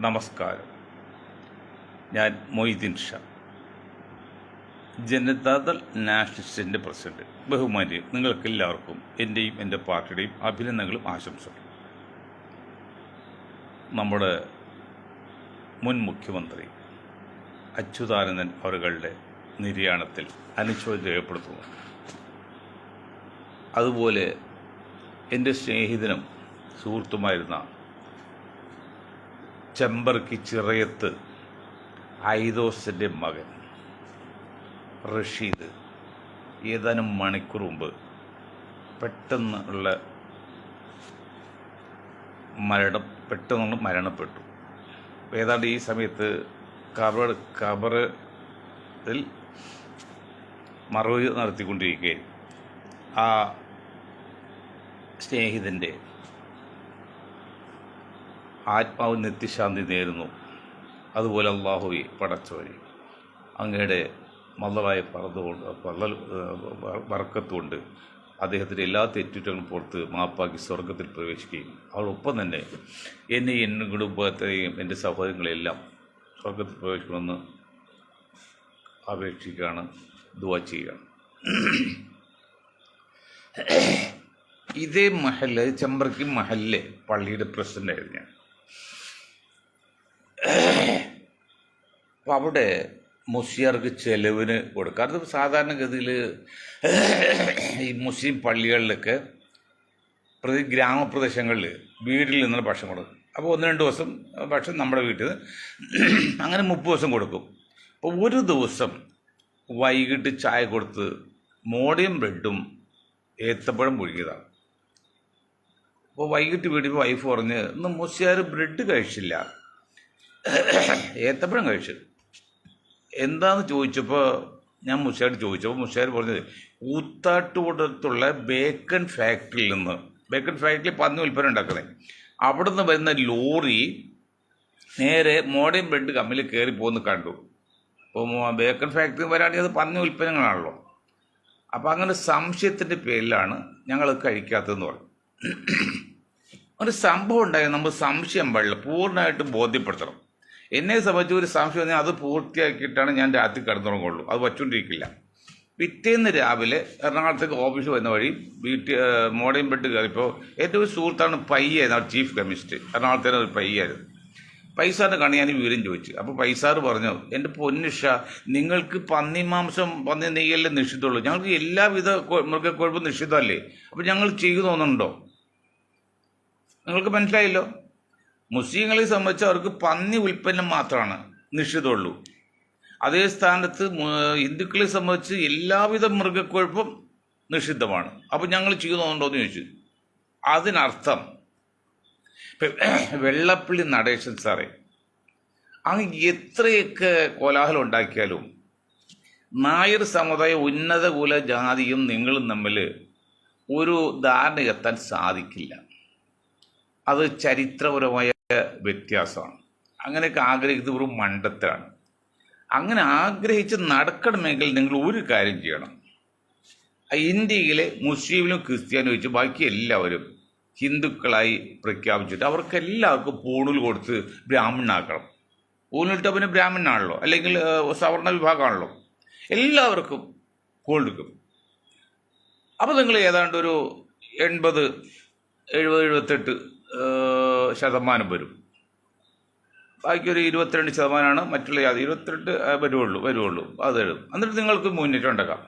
നമസ്കാരം. ഞാൻ മൊയ്തീൻ ഷാ, ജനതാദൾ നാഷണലിസ്റ്റിൻ്റെ പ്രസിഡന്റ്. ബഹുമാന്യ നിങ്ങൾക്കെല്ലാവർക്കും എൻ്റെയും എൻ്റെ പാർട്ടിയുടെയും അഭിനന്ദനങ്ങളും ആശംസകളും. നമ്മുടെ മുൻ മുഖ്യമന്ത്രി അച്യുതാനന്ദൻ അവരുടെ നിര്യാണത്തിൽ അനുശോചനം രേഖപ്പെടുത്തുന്നു. അതുപോലെ എൻ്റെ സ്നേഹിതനും സുഹൃത്തുമായിരുന്ന ചെമ്പർക്കി ചിറയത്ത് ഐദോസിൻ്റെ മകൻ റഷീദ് ഏതാനും മണിക്കൂർ മുമ്പ് പെട്ടെന്നുള്ള മരണപ്പെട്ടു. ഏതാണ്ട് ഈ സമയത്ത് ഖബറിൽ മറവ് നടത്തിക്കൊണ്ടിരിക്കെ ആ സ്നേഹിതൻ്റെ ആത്മാവ് നിത്യശാന്തി നേരുന്നു. അതുപോലെ അള്ളാഹുവെ പടച്ചവരെ അങ്ങയുടെ മല്ലറായ ബർക്കത്തുകൊണ്ട് അദ്ദേഹത്തിൻ്റെ എല്ലാ തെറ്റുറ്റങ്ങളും പുറത്ത് മാപ്പാക്കി സ്വർഗത്തിൽ പ്രവേശിക്കുകയും അതോടൊപ്പം തന്നെ എന്നെയും എൻ്റെ കുടുംബത്തെയും എൻ്റെ സഹോദരങ്ങളെല്ലാം സ്വർഗത്തിൽ പ്രവേശിക്കണമെന്ന് അപേക്ഷിക്കുകയാണ്, ദുആ ചെയ്യുകയാണ്. ഇതേ ചെമ്പർക്കി മഹല്ലെ പള്ളിയുടെ പ്രസിഡൻ്റായിരുന്നു ഞാൻ. അപ്പോൾ അവിടെ മുസ്ലിയാർക്ക് ചെലവിന് കൊടുക്കുക. അത് സാധാരണഗതിയിൽ ഈ മുസ്ലിം പള്ളികളിലൊക്കെ ഗ്രാമപ്രദേശങ്ങളിൽ വീട്ടിൽ നിന്നുള്ള ഭക്ഷണം കൊടുക്കും. അപ്പോൾ 1-2 ദിവസം ഭക്ഷണം നമ്മുടെ വീട്ടിൽ അങ്ങനെ 30 ദിവസം കൊടുക്കും. അപ്പോൾ ഒരു ദിവസം വൈകിട്ട് ചായ കൊടുത്ത് മോടിയും ബ്രെഡും ഏത്തപ്പഴം പുഴുങ്ങിയതാണ്. അപ്പോൾ വൈകിട്ട് വീട്ടിൽ വൈഫ് പറഞ്ഞ് ഇന്ന് മുസ്ലിയാർ ബ്രെഡ് കഴിച്ചില്ല, ഏത്തപ്പഴം കഴിച്ചു. എന്താണെന്ന് ചോദിച്ചപ്പോൾ ഞാൻ മുസ്ലിയാരോട് ചോദിച്ചപ്പോൾ മുസ്ലിയാർ പറഞ്ഞത് കൂത്താട്ടുകുടത്തുള്ള ബേക്കൺ ഫാക്ടറിയിൽ പന്നി ഉൽപ്പന്നം ഉണ്ടാക്കുന്നത്, അവിടെ നിന്ന് വരുന്ന ലോറി നേരെ മോഡേൺ ബ്രെഡ് കമ്പനിയിൽ കയറി പോകുന്ന കണ്ടു. അപ്പോൾ ബേക്കൺ ഫാക്ടറി വരാണെങ്കിൽ അത് പന്നി ഉൽപ്പന്നങ്ങളാണല്ലോ. അപ്പോൾ അങ്ങനെ സംശയത്തിൻ്റെ പേരിലാണ് ഞങ്ങൾ കഴിക്കാത്തതെന്ന് പറഞ്ഞു. ഒരു സംഭവം ഉണ്ടായി, നമ്മൾ സംശയം പാടില്ല, പൂർണ്ണമായിട്ടും ബോധ്യപ്പെടുത്തണം. എന്നെ സംബന്ധിച്ച് ഒരു സംശയം പറഞ്ഞാൽ അത് പൂർത്തിയാക്കിയിട്ടാണ് ഞാൻ രാത്രി കിടന്നുറങ്ങുള്ളൂ, അത് വച്ചുകൊണ്ടിരിക്കില്ല. പിറ്റേന്ന് രാവിലെ എറണാകുളത്തേക്ക് ഓഫീസ് വരുന്ന വഴി മോഡേൺ ബെഡ് കയറിയപ്പോൾ എൻ്റെ ഒരു സുഹൃത്താണ് പയ്യായിരുന്നു, ചീഫ് കെമിസ്റ്റ്, എറണാകുളത്തേന് ഒരു പയ്യായിരുന്നു. പൈസാറിനെ കാണി ഞാൻ വിവരം ചോദിച്ചു. അപ്പോൾ പൈസാറ് പറഞ്ഞു, എൻ്റെ പൊന്നിഷ, നിങ്ങൾക്ക് പന്നി നെയ്യല്ലേ നിഷിദ്ധമുള്ളൂ, ഞങ്ങൾക്ക് എല്ലാവിധ മൃഗക്കൊഴുപ്പും നിഷിദ്ധമല്ലേ, അപ്പോൾ ഞങ്ങൾ ചെയ്തു തോന്നുന്നുണ്ടോ? നിങ്ങൾക്ക് മനസ്സിലായല്ലോ. മുസ്ലിങ്ങളെ സംബന്ധിച്ച് അവർക്ക് പന്നി ഉൽപ്പന്നം മാത്രമാണ് നിഷിദ്ധമുള്ളൂ. അതേ സ്ഥാനത്ത് ഹിന്ദുക്കളെ സംബന്ധിച്ച് എല്ലാവിധ മൃഗക്കൊഴുപ്പും നിഷിദ്ധമാണ്. അപ്പോൾ ഞങ്ങൾ ചെയ്യുന്നുണ്ടോ എന്ന് ചോദിച്ചു. അതിനർത്ഥം വെള്ളപ്പള്ളി നടേശൻ സാറേ, അങ്ങ് എത്രയൊക്കെ കോലാഹലം ഉണ്ടാക്കിയാലും നായർ സമുദായ ഉന്നത കുല ജാതിയും നിങ്ങളും തമ്മിൽ ഒരു ധാരണയെത്താൻ സാധിക്കില്ല. അത് ചരിത്രപരമായ വ്യത്യാസമാണ്. അങ്ങനെയൊക്കെ ആഗ്രഹിക്കുന്നത് വെറും മണ്ടത്തരാണ്. അങ്ങനെ ആഗ്രഹിച്ച് നടക്കണമെങ്കിൽ നിങ്ങൾ ഒരു കാര്യം ചെയ്യണം. ഇന്ത്യയിലെ മുസ്ലിമിലും ക്രിസ്ത്യാനും വെച്ച് ബാക്കി എല്ലാവരും ഹിന്ദുക്കളായി പ്രഖ്യാപിച്ചിട്ട് അവർക്കെല്ലാവർക്കും പൂണൂൽ കൊടുത്ത് ബ്രാഹ്മണനാക്കണം. പൂണൂലിട്ട് പിന്നെ ബ്രാഹ്മണനാണല്ലോ, അല്ലെങ്കിൽ സവർണ വിഭാഗമാണല്ലോ, എല്ലാവർക്കും കൊടുക്കും. അപ്പോൾ നിങ്ങൾ ഏതാണ്ട് ഒരു 80, 70, 78% വരും. ബാക്കി ഒരു 22% മറ്റുള്ള 22 വരുള്ളൂ. അത് എഴുതും. എന്നിട്ട് നിങ്ങൾക്ക് മുന്നേറ്റം ഉണ്ടാക്കാം.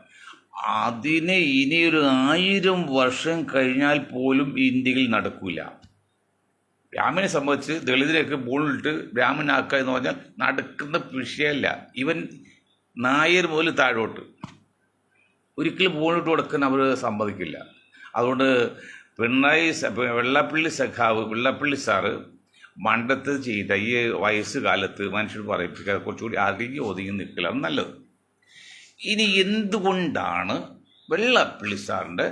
അതിനെ ഇനിയൊരു 1000 വർഷം കഴിഞ്ഞാൽ പോലും ഇന്ത്യയിൽ നടക്കില്ല. ബ്രാഹ്മണനെ സംബന്ധിച്ച് ദളിതരെയൊക്കെ പൂണിട്ട് ബ്രാഹ്മണനാക്കുക എന്ന് പറഞ്ഞാൽ നടക്കുന്ന വിഷയമല്ല. ഇവൻ നായർ മുതൽ താഴോട്ട് ഒരിക്കലും പൂണിട്ട് കൊടുക്കാൻ അവർ സമ്മതിക്കില്ല. അതുകൊണ്ട് വെള്ളപ്പള്ളി സാറ് മണ്ടത്ത് ചെയ്ത ഈ വയസ്സുകാലത്ത് മനുഷ്യർ പറയിപ്പിക്കാതെ കുറച്ചുകൂടി അടങ്ങി ഒതുങ്ങി നിൽക്കലാണ് നല്ലത്. ഇനി എന്തുകൊണ്ടാണ് വെള്ളപ്പള്ളി സാറിൻ്റെ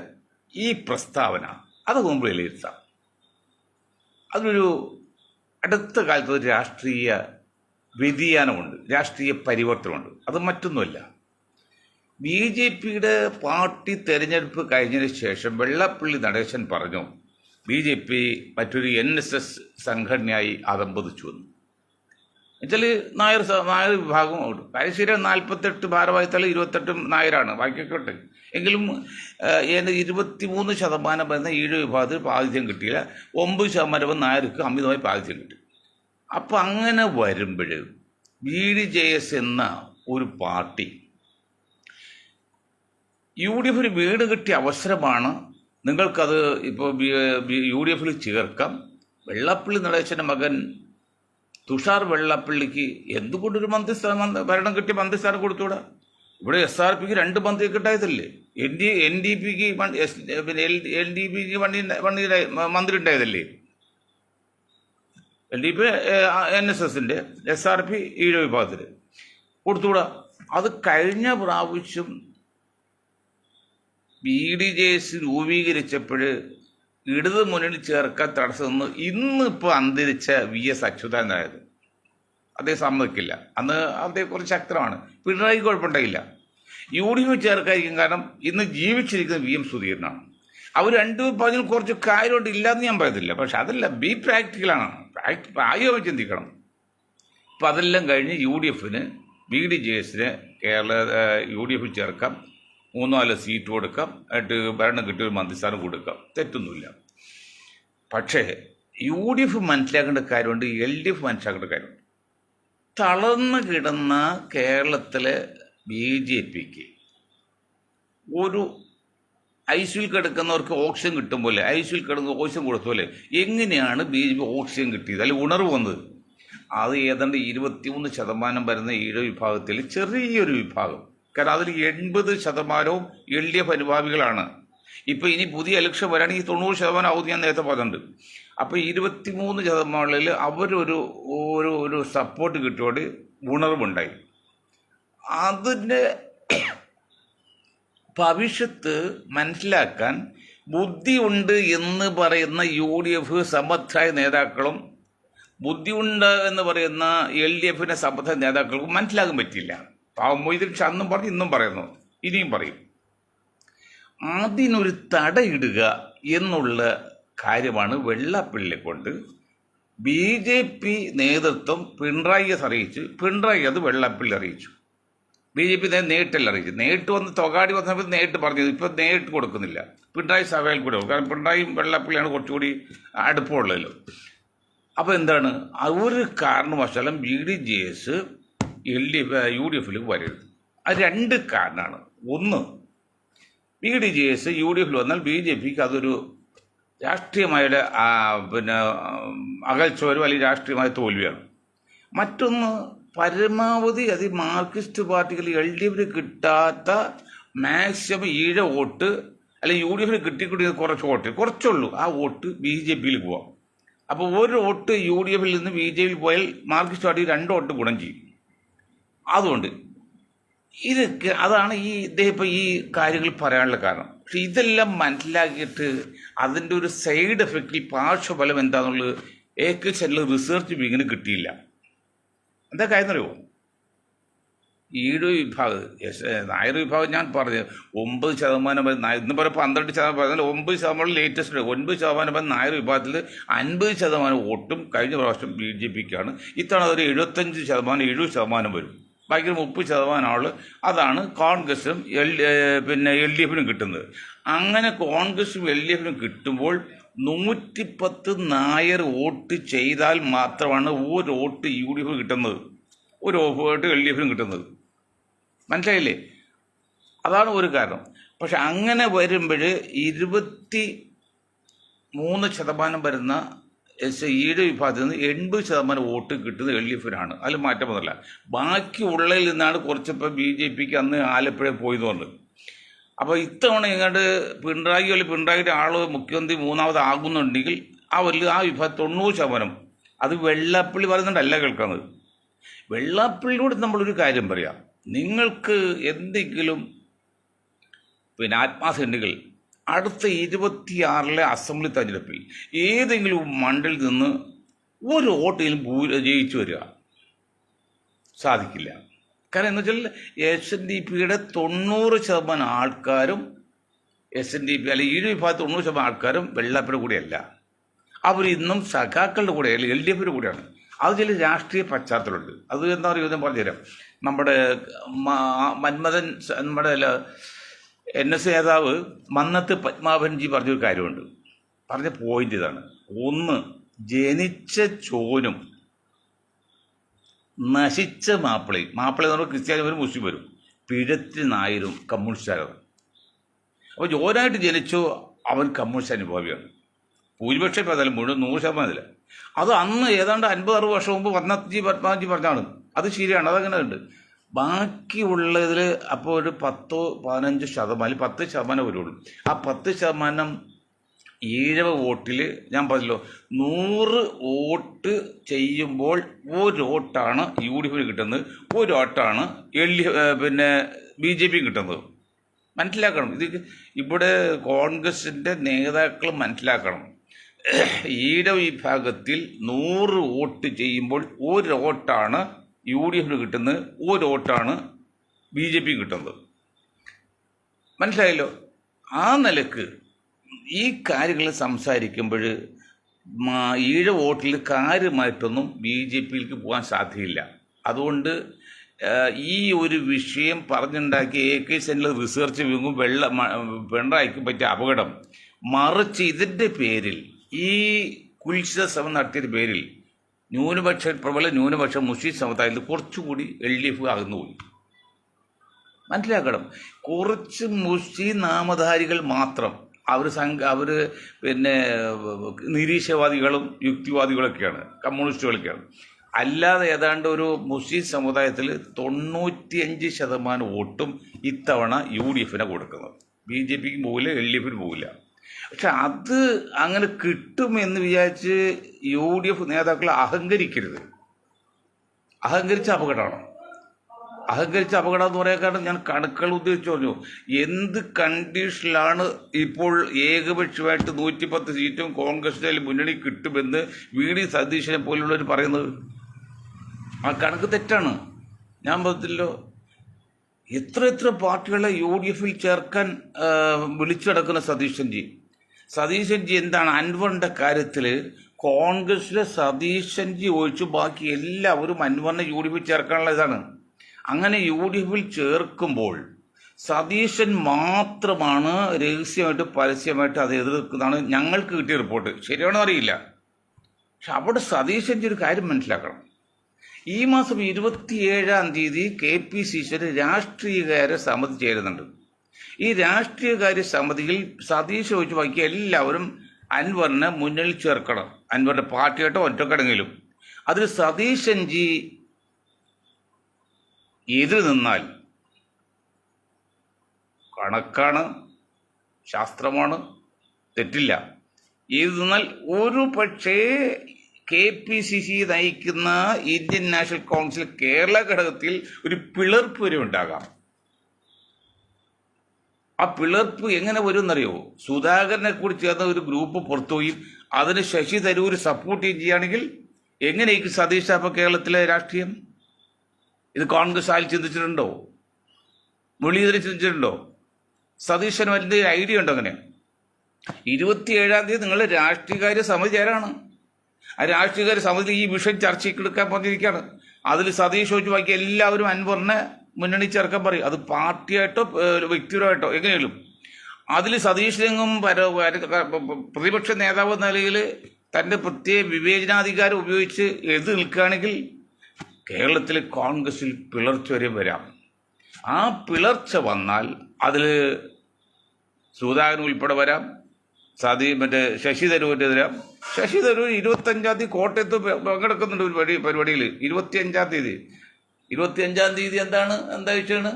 ഈ പ്രസ്താവന, അത് മുമ്പ് വിലയിരുത്താം. അതിനൊരു അടുത്ത കാലത്ത് ഒരു രാഷ്ട്രീയ വ്യതിയാനമുണ്ട്, രാഷ്ട്രീയ പരിവർത്തനമുണ്ട്. അത് മറ്റൊന്നുമല്ല, BJPയുടെ പാർട്ടി തെരഞ്ഞെടുപ്പ് കഴിഞ്ഞതിന് ശേഷം വെള്ളപ്പള്ളി നടേശൻ പറഞ്ഞു BJP മറ്റൊരു NSS സംഘടനയായി അതമ്പതിച്ചു വന്നു. എന്നുവെച്ചാൽ നായർ വിഭാഗം ഔട്ട്. കാര്യം 48 ഭാരവാഹിത്തല 28 നായരാണ്, ബാക്കിയൊക്കെ ഉണ്ട്. എങ്കിലും 23% വരുന്ന ഈഴവ വിഭാഗത്തിൽ പ്രാതിനിധ്യം കിട്ടിയില്ല. 9% നായർക്ക് അമിതമായി പ്രാതിനിധ്യം കിട്ടി. അപ്പം അങ്ങനെ വരുമ്പോൾ BDJS എന്ന ഒരു പാർട്ടി UDF വീട് കിട്ടിയ അവസരമാണ്. നിങ്ങൾക്കത് ഇപ്പോൾ UDF ചേർക്കാം. വെള്ളാപ്പള്ളി നടേശൻ്റെ മകൻ തുഷാർ വെള്ളാപ്പള്ളിക്ക് എന്തുകൊണ്ടൊരു ഭരണം കിട്ടിയ മന്ത്രിസ്ഥാനം കൊടുത്തുകൂടാ? ഇവിടെ SRPക്ക് 2 മന്ത്രി കിട്ടായതല്ലേ? NDPക്ക് LDPക്ക് മന്ത്രി ഉണ്ടായതല്ലേ? LDP NSSൻ്റെ, SRP ഈഴവ വിഭാഗത്തിൽ കൊടുത്തുകൂടാ? അത് കഴിഞ്ഞ പ്രാവശ്യം BDJS രൂപീകരിച്ചപ്പോൾ ഇടത് മുന്നണി ചേർക്കാൻ തടസ്സം നിന്ന് ഇന്നിപ്പോൾ അന്തരിച്ച VS അച്യുതാനന്ദനായത് അദ്ദേഹം സമ്മതിക്കില്ല. അന്ന് അദ്ദേഹം കുറച്ച് ശക്തമാണ്. പിണറായി കുഴപ്പമുണ്ടായില്ല. UDF ചേർക്കാതിരിക്കും. കാരണം ഇന്ന് ജീവിച്ചിരിക്കുന്ന VM സുധീരനാണ്. അവർ രണ്ടും പറഞ്ഞാൽ കുറച്ച് കാര്യമുണ്ട്, ഇല്ലയെന്ന് ഞാൻ പറയത്തില്ല. പക്ഷെ അതല്ല, ബി പ്രാക്ടിക്കലാണ്. പ്രായോഗികം ചിന്തിക്കണം. അപ്പം അതെല്ലാം കഴിഞ്ഞ് UDFന് BDJSന് UDF ചേർക്കാം, 3-4 സീറ്റ് കൊടുക്കാം, എന്നിട്ട് ഭരണം കിട്ടിയ ഒരു മന്ത്രിസ്ഥാനം കൊടുക്കാം, തെറ്റൊന്നുമില്ല. പക്ഷേ UDF മനസ്സിലാക്കേണ്ട കാര്യമുണ്ട്, LDF മനസ്സിലാക്കേണ്ട കാര്യമുണ്ട്. തളർന്നു കിടന്ന കേരളത്തിലെ BJPക്ക് ഒരു ഐസിയിൽ കിടക്കുന്നവർക്ക് ഓക്സിജൻ കിട്ടും പോലെ, ഐസിയിൽ കിടന്ന് ഓക്സിജൻ കൊടുത്ത പോലെ എങ്ങനെയാണ് BJP ഓക്സിജൻ കിട്ടിയത്, അല്ലെങ്കിൽ ഉണർവ് വന്നത്? അത് ഏതാണ്ട് 23% വരുന്ന ഈഴവ വിഭാഗത്തിൽ ചെറിയൊരു വിഭാഗം. കാരണം അതിൽ 80% LDF അനുഭാവികളാണ്. ഇപ്പോൾ ഇനി പുതിയ ഇലക്ഷൻ വരാണെങ്കിൽ 90% ആവും, ഞാൻ നേരത്തെ പറഞ്ഞിട്ടുണ്ട്. അപ്പോൾ 23% അവരൊരു ഒരു സപ്പോർട്ട് കിട്ടിയോട് ഉണർവുണ്ടായി. അതിൻ്റെ ഭവിഷ്യത്ത് മനസ്സിലാക്കാൻ ബുദ്ധിയുണ്ട് എന്ന് പറയുന്ന UDF സമർത്ഥരായ നേതാക്കളും ബുദ്ധിയുണ്ട് എന്ന് പറയുന്ന LDFിൻ്റെ സമർത്ഥ നേതാക്കൾക്കും മനസ്സിലാക്കാൻ പറ്റില്ല. പാവം മൊയ്തീൻ ഷാ അന്നും പറഞ്ഞു, ഇന്നും പറയുന്നു, ഇനിയും പറയും. അതിനൊരു തടയിടുക എന്നുള്ള കാര്യമാണ് വെള്ളാപ്പള്ളിയെ കൊണ്ട് BJP നേതൃത്വം പിണറായിയെ അറിയിച്ചു. പിണറായി അത് വെള്ളാപ്പള്ളി അറിയിച്ചു. BJP നേരിട്ടല്ല അറിയിച്ചു. നേരിട്ട് വന്ന് തൊഗാടി വന്ന സമയത്ത് നേരിട്ട് പറഞ്ഞത്. ഇപ്പം നേരിട്ട് കൊടുക്കുന്നില്ല. പിണറായി സഭയിൽ കൂടെ, കാരണം പിണറായിയും വെള്ളാപ്പള്ളിയാണ് കുറച്ചുകൂടി അടുപ്പമുള്ളതല്ലോ. അപ്പോൾ എന്താണ്, ഒരു കാരണവശാലും BDJS UDFിലേക്ക് വരരുത്. അത് 2 കാരണമാണ്. ഒന്ന്, BDJS UDFിൽ വന്നാൽ BJPക്ക് അതൊരു രാഷ്ട്രീയമായ അകൽച്ചോരും അല്ലെങ്കിൽ രാഷ്ട്രീയമായ തോൽവിയാണ്. മറ്റൊന്ന്, പരമാവധി മാർക്സിസ്റ്റ് പാർട്ടികൾ LDFിന് കിട്ടാത്ത മാക്സിമം ഈഴ വോട്ട് അല്ലെങ്കിൽ UDFിന് കിട്ടിക്കിട്ടിയ കുറച്ചുള്ളൂ, ആ വോട്ട് BJPയിൽ പോവാം. അപ്പോൾ ഒരു വോട്ട് UDFിൽ നിന്ന് BJPയിൽ പോയാൽ മാർക്സിസ്റ്റ് പാർട്ടി 2 വോട്ട് ഗുണം ചെയ്യും. അതുകൊണ്ട് ഇതൊക്കെ അതാണ് ഇദ്ദേഹം ഇപ്പോൾ ഈ കാര്യങ്ങൾ പറയാനുള്ള കാരണം. പക്ഷെ ഇതെല്ലാം മനസ്സിലാക്കിയിട്ട് അതിൻ്റെ ഒരു സൈഡ് എഫക്റ്റിൽ പാർശ്വഫലം എന്താണെന്നുള്ളത് ഏകദേശം റിസർച്ച് വിങ്ങിന് കിട്ടിയില്ല. എന്താ കാര്യം അറിയുമോ? ഈഴവ വിഭാഗം, നായർ വിഭാഗം ഞാൻ പറഞ്ഞത് 9% വരെ, ഇന്ന് പറയാം 12%, 9% ലേറ്റസ്റ്റ് 9% വരെ നായർ വിഭാഗത്തിൽ 50% വോട്ടും കഴിഞ്ഞ പ്രാവശ്യം BJPക്കാണ്. ഇത്തവണ അതൊരു 75%, 70% വരും. ബാക്കി 30% ആൾ അതാണ് കോൺഗ്രസും LDFിനും കിട്ടുന്നത്. അങ്ങനെ കോൺഗ്രസും LDFിനും കിട്ടുമ്പോൾ 110 നായർ വോട്ട് ചെയ്താൽ മാത്രമാണ് ഒരു വോട്ട് UDF കിട്ടുന്നത്, ഒരു വോട്ട് LDFിനും കിട്ടുന്നത്. മനസ്സിലായില്ലേ? അതാണ് ഒരു കാരണം. പക്ഷെ അങ്ങനെ വരുമ്പോൾ 23% വരുന്ന ഈഴ വിഭാഗത്തിൽ നിന്ന് 80% വോട്ട് കിട്ടുന്നത് LDFിനാണ്. അതിൽ മാറ്റമൊന്നുമില്ല. ബാക്കി ഉള്ളതിൽ നിന്നാണ് കുറച്ചിപ്പോൾ BJPക്ക് അന്ന് ആലപ്പുഴ പോയതുകൊണ്ട്. അപ്പോൾ ഇത്തവണ ഇങ്ങോട്ട് പിണറായിയുടെ ആൾ മുഖ്യമന്ത്രി 3ാമത് ആകുന്നുണ്ടെങ്കിൽ അവരിൽ ആ വിഭാഗം 90%, അത് വെള്ളാപ്പള്ളി പറയുന്നുണ്ടല്ല കേൾക്കുന്നത്. വെള്ളാപ്പള്ളിയോട് നമ്മളൊരു കാര്യം പറയാം, നിങ്ങൾക്ക് എന്തെങ്കിലും ആത്മാസണ്ടെങ്കിൽ അടുത്ത 26 അസംബ്ലി തെരഞ്ഞെടുപ്പിൽ ഏതെങ്കിലും മണ്ഡലത്തിൽ നിന്ന് ഒരു വോട്ടിലും ജയിച്ചു വരിക സാധിക്കില്ല. കാരണം എന്ന് വെച്ചാൽ SNDPയുടെ 90% ആൾക്കാരും SNDP അല്ലെങ്കിൽ ഈഴ വിഭാഗത്തിൽ 90% ആൾക്കാരും വെള്ളാപ്പയുടെ കൂടെയല്ല. അവർ ഇന്നും സഖാക്കളുടെ കൂടെ അല്ലെങ്കിൽ LDFിൻ്റെ കൂടെയാണ്. അത് ചില രാഷ്ട്രീയ പശ്ചാത്തലമുണ്ട്. അത് എന്താ പറയുക, ഞാൻ പറഞ്ഞുതരാം. നമ്മുടെ മന്മഥൻ, നമ്മുടെ NS നേതാവ് മന്നത്ത് പത്മാഭൻജി പറഞ്ഞൊരു കാര്യമുണ്ട്. പറഞ്ഞ പോയിന്റ് ഇതാണ്: ഒന്ന്, ജനിച്ച ചോനും നശിച്ച മാപ്പിളയും, മാപ്പിള എന്ന് പറഞ്ഞാൽ ക്രിസ്ത്യാനി വരും, മുസ്ലിം വരും, പിഴത്തി നായരും കമ്മ്യൂണിസ്റ്റുകാരാണ്. അപ്പോൾ ജോനായിട്ട് ജനിച്ചു, അവൻ കമ്മ്യൂണിസ്റ്റ് അനുഭാവിയാണ്. ഭൂരിപക്ഷം ഇപ്പോൾ അതല്ല, മുഴുവൻ 100% ഇല്ല. അത് അന്ന് ഏതാണ്ട് 50-60 വർഷം മുമ്പ് പത്മാജി പറഞ്ഞാണ്. അത് ശരിയാണ്, അതങ്ങനെ ഉണ്ട്. ബാക്കിയുള്ളതിൽ അപ്പോൾ ഒരു 10-15%, 10% വരുള്ളൂ. ആ 10% ഈഴവ വോട്ടിൽ ഞാൻ പറഞ്ഞല്ലോ, 100 വോട്ട് ചെയ്യുമ്പോൾ ഒരു വോട്ടാണ് UDF കിട്ടുന്നത്, ഒരു വോട്ടാണ് BJP കിട്ടുന്നത്. മനസ്സിലാക്കണം. ഇത് ഇവിടെ കോൺഗ്രസിൻ്റെ നേതാക്കൾ മനസ്സിലാക്കണം. ഈഴവ വിഭാഗത്തിൽ 100 വോട്ട് ചെയ്യുമ്പോൾ ഒരു വോട്ടാണ് UDF കിട്ടുന്നത്, ഒരു വോട്ടാണ് BJP കിട്ടുന്നത്. മനസ്സിലായല്ലോ? ആ നിലക്ക് ഈ കാര്യങ്ങൾ സംസാരിക്കുമ്പോൾ ഈഴ വോട്ടിൽ കാര്യമായിട്ടൊന്നും BJPയിലേക്ക് പോകാൻ സാധ്യതയില്ല. അതുകൊണ്ട് ഈ ഒരു വിഷയം പറഞ്ഞുണ്ടാക്കി AK സെന്റിൽ റിസർച്ച് വീങ്ങും പിണറായിക്ക് പറ്റിയ അപകടം. മറിച്ച് ഇതിൻ്റെ പേരിൽ, ഈ കുൽസിത ശ്രമം നടത്തിയ പേരിൽ പ്രബല ന്യൂനപക്ഷ മുസ്ലിം സമുദായത്തിൽ കുറച്ചുകൂടി LDF അകന്നുപോയി. മനസ്സിലാക്കണം. കുറച്ച് മുസ്ലിം നാമധാരികൾ മാത്രം, അവർ നിരീശ്വരവാദികളും യുക്തിവാദികളൊക്കെയാണ്, കമ്മ്യൂണിസ്റ്റുകളൊക്കെയാണ്. അല്ലാതെ ഏതാണ്ട് ഒരു മുസ്ലിം സമുദായത്തിൽ 95% വോട്ടും ഇത്തവണ UDFിനെ കൊടുക്കുന്നത്. BJPക്ക് പോകില്ല, LDFിന് പോകില്ല. പക്ഷെ അത് അങ്ങനെ കിട്ടുമെന്ന് വിചാരിച്ച് UDF നേതാക്കൾ അഹങ്കരിക്കരുത്. അഹങ്കരിച്ച അപകടമാണ്. അഹങ്കരിച്ച അപകടം എന്ന് പറയാൻ കാരണം ഞാൻ കണക്കുകൾ ഉദ്ദേശിച്ചു പറഞ്ഞു. എന്ത് കണ്ടീഷനിലാണ് ഇപ്പോൾ ഏകപക്ഷമായിട്ട് 110 സീറ്റും കോൺഗ്രസിൻ്റെ മുന്നണി കിട്ടുമെന്ന് VD സതീശനെ പോലുള്ളവർ പറയുന്നത്? ആ കണക്ക് തെറ്റാണ്. ഞാൻ പറഞ്ഞല്ലോ, എത്ര പാർട്ടികളെ UDFിൽ ചേർക്കാൻ വിളിച്ചടക്കുന്ന സതീശൻജി എന്താണ് അൻവറിൻ്റെ കാര്യത്തിൽ കോൺഗ്രസിലെ സതീശൻജി ഒഴിച്ച് ബാക്കി എല്ലാവരും അൻവറിനെ UDFിൽ ചേർക്കാനുള്ള ഇതാണ്. അങ്ങനെ UDFിൽ ചേർക്കുമ്പോൾ സതീശൻ മാത്രമാണ് രഹസ്യമായിട്ട് പരസ്യമായിട്ട് അത് എതിർക്കുന്നതാണ് ഞങ്ങൾക്ക് കിട്ടിയ റിപ്പോർട്ട്. ശരിയാണോ അറിയില്ല. പക്ഷെ അവിടെ സതീശൻജി ഒരു കാര്യം മനസ്സിലാക്കണം. ഈ മാസം 27-ാം തീയതി KPCC രാഷ്ട്രീയകാര്യ സമിതി ചേരുന്നുണ്ട്. ഈ രാഷ്ട്രീയകാര്യ സമിതിയിൽ സതീശ് ഒഴിച്ച് ബാക്കി എല്ലാവരും അൻവറിനെ മുന്നിൽ ചേർക്കണം. അൻവറിന്റെ പാർട്ടിയായിട്ടോ ഒറ്റക്കടങ്ങിലും. അതിൽ സതീശൻജി എതിർ നിന്നാൽ കണക്കാണ്, ശാസ്ത്രമാണ്, തെറ്റില്ല. എതിർ നിന്നാൽ ഒരു പക്ഷേ KPCC നയിക്കുന്ന ഇന്ത്യൻ നാഷണൽ കൗൺസിൽ കേരള ഘടകത്തിൽ ഒരു പിളർപ്പ് വരെ ഉണ്ടാകാം. ആ പിളർപ്പ് എങ്ങനെ വരും എന്നറിയോ? സുധാകരനെ കൂടി ചേർന്ന ഒരു ഗ്രൂപ്പ് പുറത്തുപോയി അതിന് ശശി തരൂർ സപ്പോർട്ട് ചെയ്യുകയാണെങ്കിൽ എങ്ങനെയായിരിക്കും സതീഷ് അപ്പോൾ കേരളത്തിലെ രാഷ്ട്രീയം? ഇത് കോൺഗ്രസ് ആയി ചിന്തിച്ചിട്ടുണ്ടോ? മുരളീധരൻ ചിന്തിച്ചിട്ടുണ്ടോ? സതീശന് വലിയ ഐഡിയ ഉണ്ടോ? അങ്ങനെ 27-ാം തീയതി നിങ്ങൾ രാഷ്ട്രീയകാര്യ സമിതി ചേരാണ്. ആ രാഷ്ട്രീയകാര്യ സമിതി ഈ വിഷയം ചർച്ചയ്ക്ക് എടുക്കാൻ പറഞ്ഞിരിക്കുകയാണ്. അതിൽ സതീഷ് ഒഴിച്ച് ബാക്കി എല്ലാവരും അൻവറിനെ മുന്നണി ചേർക്കാൻ പറയും. അത് പാർട്ടിയായിട്ടോ വ്യക്തിപരമായിട്ടോ എങ്ങനെയും. അതിൽ സതീഷിനെങ്ങും പ്രതിപക്ഷ നേതാവ് എന്ന നിലയിൽ തൻ്റെ പ്രത്യേക വിവേചനാധികാരം ഉപയോഗിച്ച് എതിർ നിൽക്കുകയാണെങ്കിൽ കേരളത്തിലെ കോൺഗ്രസിൽ പിളർച്ച വരെ വരാം. ആ പിളർച്ച വന്നാൽ അതിൽ സുധാകരൻ ഉൾപ്പെടെ വരാം, ശശി തരൂരിൻ്റെ വരാം. ശശി തരൂർ 25-ാം തീയതി കോട്ടയത്ത് പങ്കെടുക്കുന്നുണ്ട് ഒരു പരിപാടിയിൽ. 25-ാം തീയതി എന്താഴ്ചയാണ്?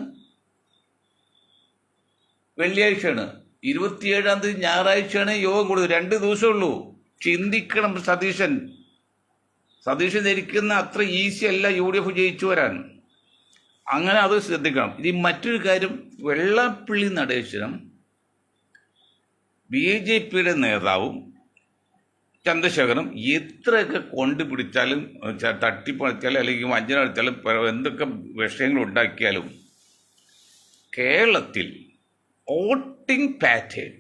വെള്ളിയാഴ്ചയാണ്. 27-ാം തീയതി ഞായറാഴ്ചയാണ് യോഗം കൊടുത്തത്. 2 ദിവസമേ ഉള്ളൂ. ചിന്തിക്കണം. സതീശൻ ധരിക്കുന്ന അത്ര ഈസി അല്ല UDF ജയിച്ചു വരാൻ. അങ്ങനെ അത് ശ്രദ്ധിക്കണം. ഇനി മറ്റൊരു കാര്യം, വെള്ളാപ്പള്ളി നടേശനും BJPയുടെ നേതാവും ചന്ദ്രശേഖരനും എത്രയൊക്കെ കൊണ്ടുപിടിച്ചാലും തട്ടിപ്പണിച്ചാലും അല്ലെങ്കിൽ വഞ്ചന നടത്തിയാലും എന്തൊക്കെ വിഷയങ്ങൾ ഉണ്ടാക്കിയാലും കേരളത്തിൽ വോട്ടിംഗ് പാറ്റേൺ,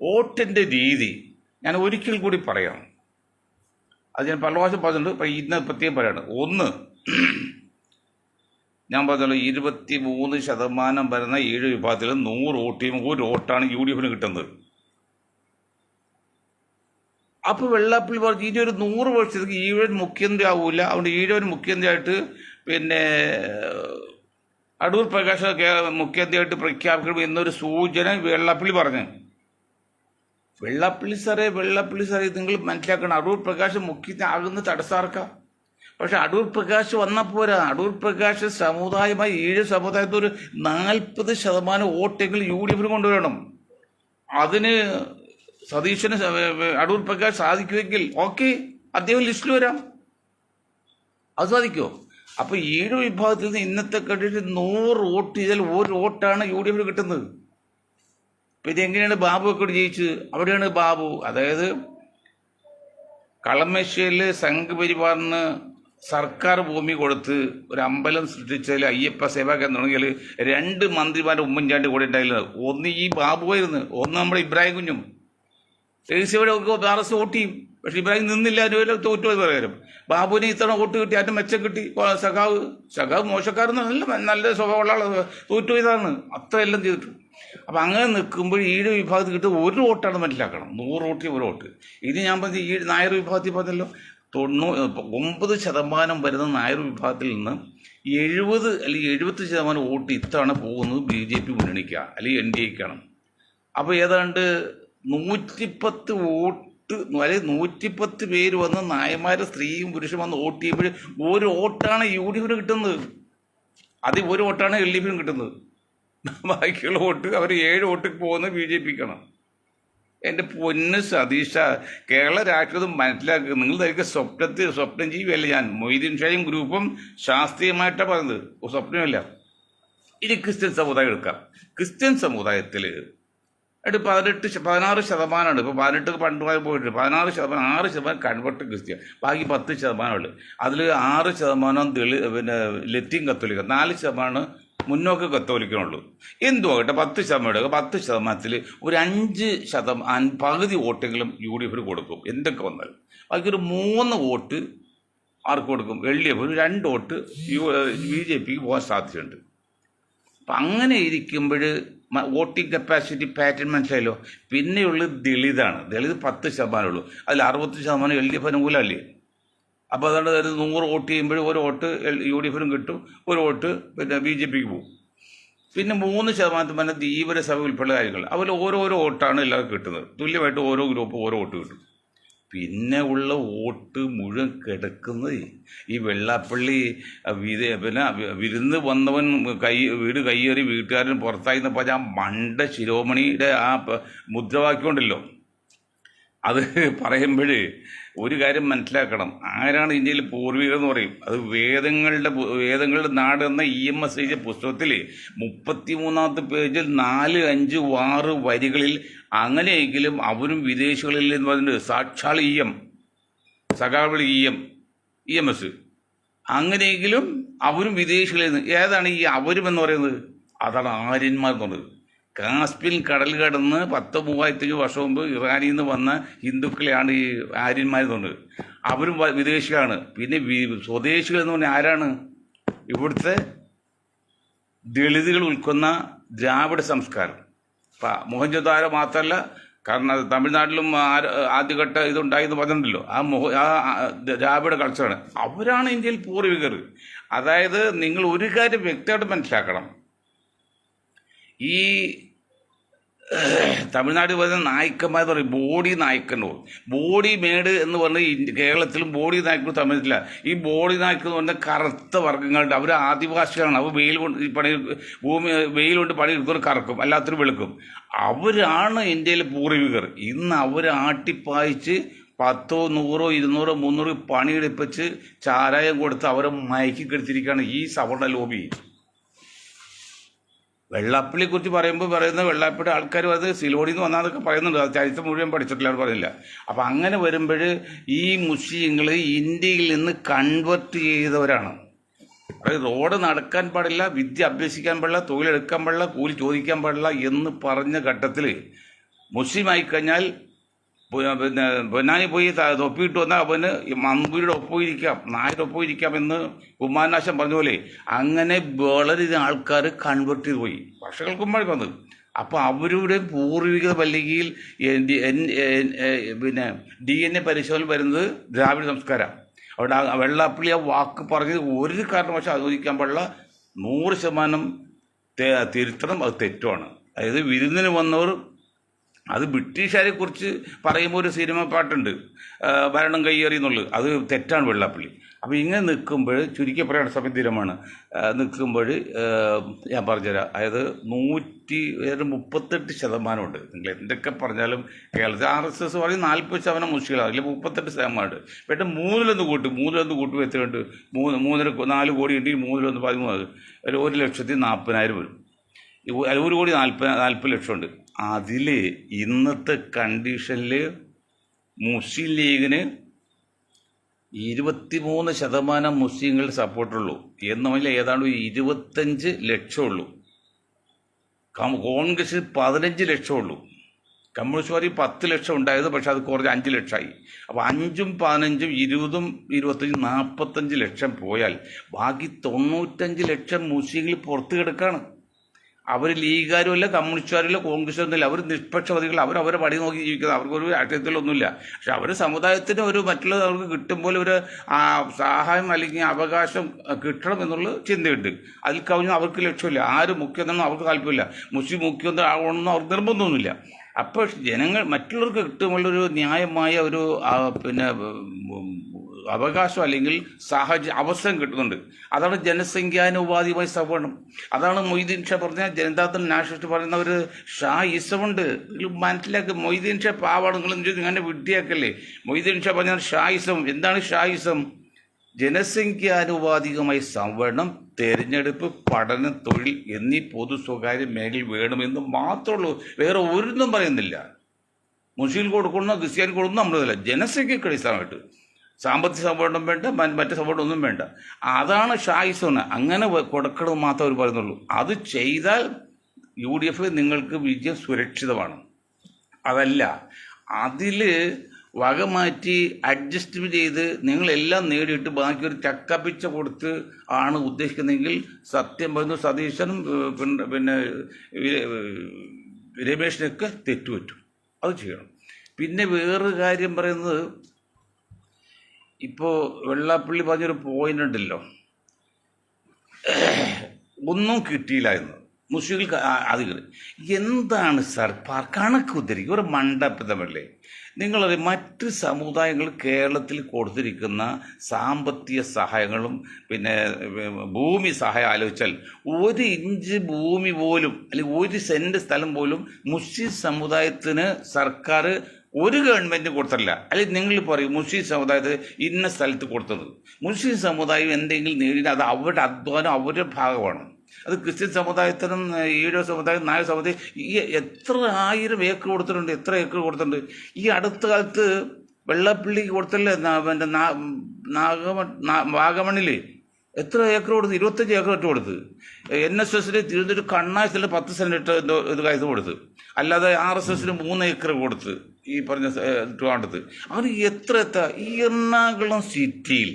വോട്ടിൻ്റെ രീതി ഞാൻ ഒരിക്കൽ കൂടി പറയാം. അത് ഞാൻ പല പ്രാവശ്യം പറഞ്ഞിട്ടുണ്ട്. ഇപ്പം ഇന്ന് പ്രത്യേകം പറയാണ്. ഒന്ന്, ഞാൻ പറഞ്ഞല്ലോ 23% വരുന്ന 7 വിഭാഗത്തിൽ 100 വോട്ടിയും 1 വോട്ടാണ് UDF കിട്ടുന്നത്. അപ്പോൾ വെള്ളാപ്പള്ളി പറഞ്ഞു ഇനി ഒരു 100 വർഷത്തേക്ക് ഈഴവൻ മുഖ്യമന്ത്രി ആവൂല, അതുകൊണ്ട് ഈഴവൻ മുഖ്യമന്ത്രിയായിട്ട് പിന്നെ അടൂർ പ്രകാശ് മുഖ്യമന്ത്രിയായിട്ട് പ്രഖ്യാപിക്കണം എന്നൊരു സൂചന വെള്ളാപ്പള്ളി പറഞ്ഞു. വെള്ളാപ്പള്ളി സാറേ നിങ്ങൾ മനസ്സിലാക്കണം, അടൂർ പ്രകാശ് മുഖ്യമന്ത്രി ആകുന്ന തടസ്സാർക്കാം. പക്ഷെ അടൂർ പ്രകാശ് വന്നാൽ പോരാ. അടൂർ പ്രകാശ് സമുദായമായി 7 സമുദായത്തിൽ ഒരു 40% വോട്ടെങ്കിലും UDF കൊണ്ടുവരണം. അതിന് സതീശന് അടൂർ പ്രകാശ് സാധിക്കുമെങ്കിൽ ഓക്കെ, അദ്ദേഹം ലിസ്റ്റിൽ വരാം. അത് സാധിക്കുമോ? അപ്പോൾ 7 വിഭാഗത്തിൽ നിന്ന് ഇന്നത്തെ കണ്ടിട്ട് 100 വോട്ട് ചെയ്താൽ 1 വോട്ടാണ് UDF കിട്ടുന്നത്. പിന്നെ എങ്ങനെയാണ് ബാബു ഒക്കെ ജയിച്ചത്? അവിടെയാണ് ബാബു, അതായത് കളമശ്ശേരിയിൽ സംഘപരിവാറിന് സർക്കാർ ഭൂമി കൊടുത്ത് ഒരു അമ്പലം സൃഷ്ടിച്ചാൽ അയ്യപ്പ സേവാ കേന്ദ്രം തുടങ്ങിയാൽ 2 മന്ത്രിമാരുടെ ഉമ്മൻചാണ്ടി കൂടെ ഉണ്ടായിരുന്നത്. ഒന്ന് ഈ ബാബുവായിരുന്നു, ഒന്ന് നമ്മുടെ ഇബ്രാഹിം കുഞ്ഞും. രഹസ്യയുടെ RS വോട്ട് ചെയ്യും, പക്ഷെ ഇബ്രാഹിം നിന്നില്ല, അതിന് തോറ്റുപോയി പറയാനും. ബാബുവിന് ഇത്തവണ വോട്ട് കിട്ടി, അതിന് മെച്ചം കിട്ടി. സഖാവ് മോശക്കാരെന്ന് നല്ല സ്വഭാവമുള്ള ആൾ തോറ്റുപോയതാണ്, അത്ര എല്ലാം ചെയ്തിട്ടു. അപ്പം അങ്ങനെ നിൽക്കുമ്പോൾ 7 വിഭാഗത്തിൽ കിട്ടും 1 വോട്ടാണ് മനസ്സിലാക്കണം. 100 വോട്ട് 1 വോട്ട്. ഇത് ഞാൻ പറഞ്ഞ ഈ നായർ വിഭാഗത്തിൽ പറഞ്ഞല്ലോ 9% വരുന്ന നായർ വിഭാഗത്തിൽ നിന്ന് 70 അല്ലെങ്കിൽ 70% വോട്ട് ഇത്തവണ പോകുന്നത് BJP മുന്നണിക്കാണ്, അല്ലെങ്കിൽ NDAക്കാണ്. അപ്പോൾ ഏതാണ്ട് 110 വോട്ട്, അതായത് 110 പേര് വന്ന് നായന്മാരും സ്ത്രീയും പുരുഷനും വന്ന് വോട്ട് ചെയ്യുമ്പോൾ 1 വോട്ടാണ് UDF കിട്ടുന്നത്. അത് 1 വോട്ടാണ് LDF കിട്ടുന്നത്. ബാക്കിയുള്ള വോട്ട് അവർ 7 വോട്ടിൽ പോകുന്നത് BJPക്കാണ്. എൻ്റെ പൊന്ന് സതീഷ, കേരള രാഷ്ട്രീയം മനസ്സിലാക്കുക. നിങ്ങൾ ധരിക്കുക സ്വപ്നം ജീവിയല്ല ഞാൻ. മൊയ്തീൻ ഷായും ഗ്രൂപ്പും ശാസ്ത്രീയമായിട്ടാണ് പറയുന്നത്, സ്വപ്നമല്ല. ഇനി ക്രിസ്ത്യൻ സമുദായം എടുക്കാം. ക്രിസ്ത്യൻ സമുദായത്തിൽ 16%. ഇപ്പോൾ 18 പണ്ട് പോയിട്ട് 16%, 6% കൺവെർട്ട് ക്രിസ്ത്യൻ, ബാക്കി 10% അതിൽ 6% പിന്നെ ലത്തീൻ കത്തോലിക്ക, 4% മുന്നോക്ക കത്തോലിക്കനുള്ളൂ. എന്തുവാകട്ടെ 10% എടുക്കുക. 10%ൽ ഒരു 5%, പകുതി വോട്ടെങ്കിലും UDF കൊടുക്കും എന്തൊക്കെ വന്നാലും. ബാക്കി ഒരു 3 വോട്ട് ആർക്ക് കൊടുക്കും? LDF. ഒരു 2 വോട്ട് BJPക്ക് പോകാൻ സാധ്യതയുണ്ട്. അപ്പം അങ്ങനെ ഇരിക്കുമ്പോൾ വോട്ടിംഗ് കപ്പാസിറ്റി പാറ്റേൺ മനസ്സിലായല്ലോ. പിന്നെയുള്ളത് ദളിതാണ്. ദളിത് 10% ഉള്ളൂ. അതിൽ 60% LDF അനുകൂലമല്ലേ. അപ്പോൾ അതുകൊണ്ട് 100 വോട്ട് ചെയ്യുമ്പോൾ 1 വോട്ട് UDF കിട്ടും, 1 വോട്ട് പിന്നെ BJPക്ക് പോകും. പിന്നെ 3% തന്നെ തീവ്ര സഭ ഉൾപ്പെടെ കാര്യങ്ങൾ. അതുപോലെ ഓരോരോ വോട്ടാണ് എല്ലാവർക്കും കിട്ടുന്നത്. തുല്യമായിട്ട് ഓരോ ഗ്രൂപ്പ് ഓരോ വോട്ട് കിട്ടും. പിന്നെ ഉള്ള വോട്ട് മുഴുവൻ കിടക്കുന്നത് ഈ വെള്ളാപ്പള്ളി പിന്നെ വിരുന്ന് വന്നവൻ വീട് കയ്യേറി വീട്ടുകാരൻ പുറത്തായി പറഞ്ഞാൽ മണ്ട ശിരോമണിയുടെ ആ മുദ്രാവാക്യമുണ്ടല്ലോ, അത് പറയുമ്പോൾ ഒരു കാര്യം മനസ്സിലാക്കണം. ആരാണ് ഇന്ത്യയിൽ പൂർവികർ എന്ന് പറയും? അത് വേദങ്ങളുടെ നാട് എന്ന EMS എഴുതിയ പുസ്തകത്തിൽ 33ാമത്തെ പേജിൽ 4, 5, 6 വരികളിൽ അങ്ങനെയെങ്കിലും അവരും വിദേശികളിൽ എന്ന് പറഞ്ഞിട്ട് സാക്ഷാൽ സഖാവിളി EMS അങ്ങനെയെങ്കിലും അവരും വിദേശികളിൽ നിന്ന്. ഏതാണ് ഈ അവരും എന്ന് പറയുന്നത്? അതാണ് ആര്യന്മാർ എന്ന് പറയുന്നത്. കാസ്പിയൻ കടൽ കടന്ന് 30,000 വർഷം മുമ്പ് ഇറാനിൽ നിന്ന് വന്ന ഹിന്ദുക്കളെയാണ് ഈ ആര്യന്മാർ തോന്നുന്നത്. അവരും വിദേശികളാണ്. പിന്നെ സ്വദേശികൾ എന്ന് പറഞ്ഞാൽ ആരാണ്? ഇവിടുത്തെ ദളിതുകൾ ഉൾക്കൊന്ന ദ്രാവിഡ സംസ്കാരം. മോഹൻജോദാരോ മാത്രമല്ല, കാരണം തമിഴ്നാട്ടിലും ആദ്യഘട്ട ഇതുണ്ടായെന്ന് പറഞ്ഞിട്ടുണ്ടല്ലോ, ആ ദ്രാവിഡ കൾച്ചറാണ്. അവരാണ് ഇന്ത്യയിൽ പൂർവികർ. അതായത് നിങ്ങൾ ഒരു കാര്യം വ്യക്തമായിട്ട് മനസ്സിലാക്കണം. ഈ തമിഴ്നാട് പറയുന്ന നായ്ക്കന്മാർ എന്ന് പറയും, ബോഡി നായ്ക്കനോ ബോഡി മേട് എന്ന് പറഞ്ഞാൽ കേരളത്തിലും ബോഡി നായ്ക്കനോ തമിഴ്നാട്ടില്ല. ഈ ബോഡി നായ്ക്ക് എന്ന് പറഞ്ഞാൽ കറുത്ത വർഗ്ഗങ്ങളുണ്ട്. അവർ ആദിവാസികളാണ്. അവർ വെയിൽ കൊണ്ട് പണിയെടുക്കുന്നവർ കറക്കും, അല്ലാത്തൊരു വെളുക്കും. അവരാണ് ഇന്ത്യയിലെ പൂർവികർ. ഇന്ന് അവർ ആട്ടിപ്പായിച്ച് 10, 100, 200, 300 പണിയെടുപ്പിച്ച് ചാരായം കൊടുത്ത് അവരെ മയക്കി കെടുത്തിരിക്കുകയാണ് ഈ സവർണ ലോബി. വെള്ളാപ്പള്ളിയെ കുറിച്ച് പറയുന്ന വെള്ളാപ്പള്ളിയുടെ ആൾക്കാർ അത് സിലോണിൽ നിന്ന് വന്നാന്നൊക്കെ പറയുന്നുണ്ട്. അത് ചരിത്രം മുഴുവൻ പഠിച്ചിട്ടില്ല, പറയുന്നില്ല. അപ്പം അങ്ങനെ വരുമ്പോൾ ഈ മുസ്ലിങ്ങൾ ഇന്ത്യയിൽ നിന്ന് കൺവെർട്ട് ചെയ്തവരാണ്. അതായത് റോഡ് നടക്കാൻ പാടില്ല, വിദ്യ അഭ്യസിക്കാൻ പാടില്ല, തൊഴിലെടുക്കാൻ പാടില്ല, കൂലി ചോദിക്കാൻ പാടില്ല എന്ന് പറഞ്ഞ ഘട്ടത്തിൽ മുസ്ലിം ആയിക്കഴിഞ്ഞാൽ പിന്നെ പൊന്നാനി പോയി തൊപ്പിയിട്ട് വന്നാൽ അവന് മന്ത്രിയുടെ ഒപ്പം ഇരിക്കാം, നായരുടെ ഒപ്പം ഇരിക്കാം എന്ന് കുമാരനാശൻ പറഞ്ഞ പോലെ അങ്ങനെ വളരെ ആൾക്കാർ കൺവെർട്ട് ചെയ്ത് പോയി വർഷങ്ങൾക്ക് മുമ്പാണ് വന്നത്. അപ്പോൾ അവരുടെ പൂർവിക പല്ലികയിൽ പിന്നെ DNA പരിശോധന വരുന്നത് ദ്രാവിഡ സംസ്കാരമാണ്. അവിടെ വെള്ളാപ്പള്ളി ആ വാക്ക് പറഞ്ഞത് ഒരു കാരണവശാൽ അനുവദിക്കാൻ പാടില്ല. 100% തിരുത്തണം, അത് തെറ്റുമാണ്. അതായത് വിരുന്നിന് വന്നവർ, അത് ബ്രിട്ടീഷുകാരെ കുറിച്ച് പറയുമ്പോൾ ഒരു സിനിമ പാട്ടുണ്ട്, ഭരണം കയ്യേറി എന്നുള്ളത്, അത് തെറ്റാണ് വെള്ളാപ്പള്ളി. അപ്പോൾ ഇങ്ങനെ നിൽക്കുമ്പോൾ, ചുരുക്കി പറയുന്ന സമയം തീരമാണ് നിൽക്കുമ്പോൾ ഞാൻ പറഞ്ഞുതരാം. അതായത് 138% നിങ്ങൾ എന്തൊക്കെ പറഞ്ഞാലും കേരളത്തിൽ RSS പറയും 40% മുസ്ലിങ്ങളാണ്, അല്ലെങ്കിൽ 38% പക്ഷേ മൂന്നിലൊന്ന് കൂട്ടും എത്രയുണ്ട്? 4 കോടി ഉണ്ടെങ്കിൽ 1 1,40,040 വരും. 1,40,00,000 ഉണ്ട്. അതിൽ ഇന്നത്തെ കണ്ടീഷനിൽ മുസ്ലിം ലീഗിന് 23% മുസ്ലിങ്ങളുടെ സപ്പോർട്ടുള്ളൂ. എന്ന് പറഞ്ഞാൽ ഏതാണ്ട് 25 ലക്ഷം ഉള്ളൂ. കോൺഗ്രസ് 15 ലക്ഷം ഉള്ളൂ. കമ്മ്യൂണിസ്റ്റ് പാർട്ടി 10 ലക്ഷം ഉണ്ടായത്, പക്ഷെ അത് കുറഞ്ഞ് 5 ലക്ഷമായി. അപ്പോൾ 5ഉം 15ഉം 20ഉം 25 45 ലക്ഷം പോയാൽ ബാക്കി 95 ലക്ഷം മുസ്ലിങ്ങൾ പുറത്ത് കിടക്കാണ്. അവർ ലീഗുകാരുമല്ല, കമ്മ്യൂണിസ്റ്റുകാരുമില്ല, കോൺഗ്രസ്സുകാരൊന്നുമില്ല. അവർ നിഷ്പക്ഷവാദികൾ. അവരെ പടി നോക്കി ജീവിക്കുന്നത്. അവർക്കൊരു രാഷ്ട്രീയത്തിലൊന്നുമില്ല. പക്ഷെ അവർ സമുദായത്തിന് ഒരു മറ്റുള്ളത് അവർക്ക് കിട്ടുമ്പോൾ ഒരു സഹായം അല്ലെങ്കിൽ അവകാശം കിട്ടണം എന്നുള്ള ചിന്തയുണ്ട്. അതിൽ കവിഞ്ഞ് അവർക്ക് ലക്ഷ്യമില്ല. ആര് മുഖ്യമന്ത്രിയൊന്നും അവർക്ക് താല്പര്യമില്ല. മുസ്ലിം മുഖ്യമന്ത്രി ആവണമെന്നും അവർക്ക് നിർബന്ധമൊന്നുമില്ല. അപ്പോൾ ജനങ്ങൾ മറ്റുള്ളവർക്ക് കിട്ടുമ്പോഴൊരു ന്യായമായ ഒരു പിന്നെ അവകാശം അല്ലെങ്കിൽ അവസരം കിട്ടുന്നുണ്ട്. അതാണ് ജനസംഖ്യാനുപാതികമായ സവരണം. അതാണ് മൊയ്തീൻ ഷാ പറഞ്ഞ ജനതാദൾ നാഷണലിസ്റ്റ് പറയുന്ന ഒരു ഷായിസമുണ്ട്. മനസ്സിലാക്കി. മൊയ്തീൻ ഷാ പാവാടുകളും ഇങ്ങനെ വിഡ്ഢിയാക്കല്ലേ. മൊയ്തീൻ ഷാ പറഞ്ഞ ഷായിസം. എന്താണ് ഷായിസം? ജനസംഖ്യാനുപാതികമായ സംവരണം, തെരഞ്ഞെടുപ്പ്, പഠനം, തൊഴിൽ എന്നീ പൊതു സ്വകാര്യ മേഖല വേണമെന്ന് മാത്രമേ ഉള്ളൂ. വേറെ ഒന്നും പറയുന്നില്ല. മുസ്ലിം കൊടുക്കണോ ക്രിസ്ത്യാനി കൊടുക്കണോ നമ്മളതല്ല. ജനസംഖ്യക്ക് അടിസ്ഥാനമായിട്ട് സാമ്പത്തിക സംവരണം വേണ്ട, മറ്റു സംവരണം ഒന്നും വേണ്ട. അതാണ് ഷായിസം. അങ്ങനെ കൊടുക്കണം മാത്രമേ അവർ പറയുന്നുള്ളൂ. അത് ചെയ്താൽ UDF നിങ്ങൾക്ക് വിജയം സുരക്ഷിതമാണ്. അതല്ല, അതിൽ വകമാറ്റി അഡ്ജസ്റ്റ് ചെയ്ത് നിങ്ങളെല്ലാം നേടിയിട്ട് ബാക്കി ഒരു ചക്കപ്പിച്ച കൊടുത്ത് ആണ് ഉദ്ദേശിക്കുന്നതെങ്കിൽ സത്യം പറയുന്നു സതീശനും പിന്നെ രമേശിനൊക്കെ തെറ്റുപറ്റും. അത് ചെയ്യണം. പിന്നെ വേറൊരു കാര്യം പറയുന്നത്, ഇപ്പോൾ വെള്ളാപ്പള്ളി പറഞ്ഞൊരു പോയിന്റ് ഉണ്ടല്ലോ, ഒന്നും കിട്ടിയില്ല എന്ന് മുസ്ലിങ്ങൾക്ക് അധികം. എന്താണ് സർക്കാർ കണക്ക് ഉദ്ധരിക്കുക? ഒരു മണ്ടപ്പിതമല്ലേ? നിങ്ങളത് മറ്റ് സമുദായങ്ങൾ കേരളത്തിൽ കൊടുത്തിരിക്കുന്ന സാമ്പത്തിക സഹായങ്ങളും പിന്നെ ഭൂമി സഹായം ആലോചിച്ചാൽ 1 ഇഞ്ച് ഭൂമി പോലും അല്ലെങ്കിൽ 1 സെൻറ്റ് സ്ഥലം പോലും മുസ്ലിം സമുദായത്തിന് സർക്കാർ ഒരു ഗവൺമെൻറ് കൊടുത്തില്ല. അല്ലെങ്കിൽ നിങ്ങൾ പറയും മുസ്ലിം സമുദായത്തിന് ഇന്ന സ്ഥലത്ത് കൊടുത്തത്. മുസ്ലിം സമുദായം എന്തെങ്കിലും നേടിയിട്ട് അത് അവരുടെ അധ്വാനം, അവരുടെ ഭാഗമാണ്. അത് ക്രിസ്ത്യൻ സമുദായത്തിനും ഈഴോ സമുദായം, നായർ സമുദായം ഈ എത്ര 1000 ഏക്കർ കൊടുത്തിട്ടുണ്ട്, എത്ര ഏക്കർ കൊടുത്തിട്ടുണ്ട്. ഈ അടുത്ത കാലത്ത് വെള്ളാപ്പള്ളിക്ക് കൊടുത്തല്ലേ പിന്നെ വാഗമണ്ണിൽ എത്ര ഏക്കർ കൊടുത്ത്? 25 ഏക്കർ ഇട്ട് കൊടുത്ത്. NSSന് തിരുവനന്തപുരം കണ്ണാശത്തിൽ 10 സെൻറ്റ് ഇട്ട് ഇത് കാര്യം കൊടുത്ത്. അല്ലാതെ RSSന് 3 ഏക്കർ കൊടുത്ത് ഈ പറഞ്ഞ ട്രിവാൻഡ്രത്ത്. അങ്ങനെ എത്ര ഈ എറണാകുളം സിറ്റിയിൽ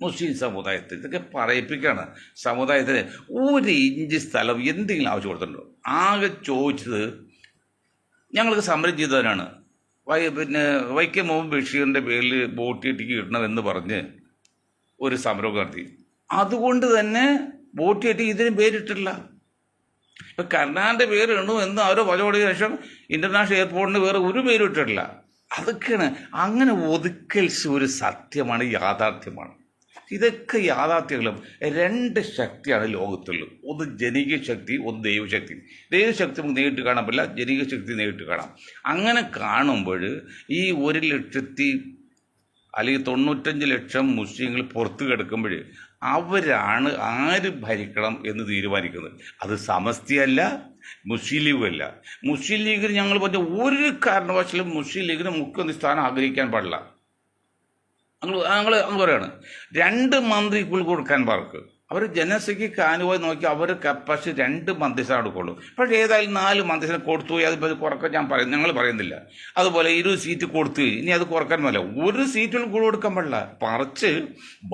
മുസ്ലിം സമുദായത്തിൽ ഇതൊക്കെ പറയിപ്പിക്കുകയാണ്. സമുദായത്തിന് 1 ഇഞ്ച് സ്ഥലം എന്തെങ്കിലും ആവശ്യം കൊടുത്തിട്ടുണ്ടോ? ആകെ ചോദിച്ചത് ഞങ്ങൾക്ക് സമരം ചെയ്തവരാണ്. പിന്നെ വൈക്കം മുഹമ്മദ് ബഷീറിൻ്റെ പേരിൽ ബോട്ടിയെട്ടിക്ക് കിട്ടണമെന്ന് പറഞ്ഞ് ഒരു സമരം നടത്തി. അതുകൊണ്ട് തന്നെ ബോട്ടിയെട്ടി ഇതിന് പേരിട്ടില്ല. ഇപ്പം കർണാടൻ്റെ പേരിടണു എന്ന് അവരോ പലപടി ശേഷം ഇൻ്റർനാഷണൽ എയർപോർട്ടിന് വേറെ ഒരു പേരും ഇട്ടിട്ടില്ല. അതൊക്കെയാണ്. അങ്ങനെ ഒതുക്കൽ ഒരു സത്യമാണ്, യാഥാർത്ഥ്യമാണ്. ഇതൊക്കെ യാഥാർത്ഥ്യങ്ങളും. 2 ശക്തിയാണ് ലോകത്തുള്ളൂ. ഒന്ന് ജനകീയ ശക്തി, ഒന്ന് ദൈവശക്തി. ദൈവശക്തി നമുക്ക് നേരിട്ട് കാണാൻ പറ്റില്ല, ജനകീയ ശക്തി നേരിട്ട് കാണാം. അങ്ങനെ കാണുമ്പോൾ ഈ 1 ലക്ഷത്തി അല്ലെങ്കിൽ 95 ലക്ഷം മുസ്ലിങ്ങൾ പുറത്ത് കിടക്കുമ്പോൾ അവരാണ് ആര് ഭരിക്കണം എന്ന് തീരുമാനിക്കുന്നത്. അത് സമസ്തിയല്ല, മുസ്ലിം ലീഗല്ല. മുസ്ലിം ലീഗിന് ഞങ്ങൾ പറഞ്ഞ ഒരു കാരണവശാലും മുസ്ലിം ലീഗിന് മുഖ്യമന്ത്രി സ്ഥാനം ആഗ്രഹിക്കാൻ പാടില്ല. ഞങ്ങൾ പറയാണ് 2 മന്ത്രിക്കുൾ കൊടുക്കാൻ പാർക്ക്. അവർ ജനസംഖ്യക്ക് ആനുകൂല്യം നോക്കി അവർ കപ്പാസിറ്റി 2 മന്ത്രിസഭ കൊടുക്കുള്ളൂ. പക്ഷേ ഏതായാലും 4 മന്ത്രിസഭ കൊടുത്തു പോയി. അതിപ്പോൾ കുറക്കാൻ ഞങ്ങൾ പറയുന്നില്ല. അതുപോലെ 20 സീറ്റ് കൊടുത്തു, ഇനി അത് കുറക്കാൻ പറ്റില്ല. ഒരു സീറ്റുകൾ കൂടെ കൊടുക്കാൻ പാടില്ല. മറിച്ച്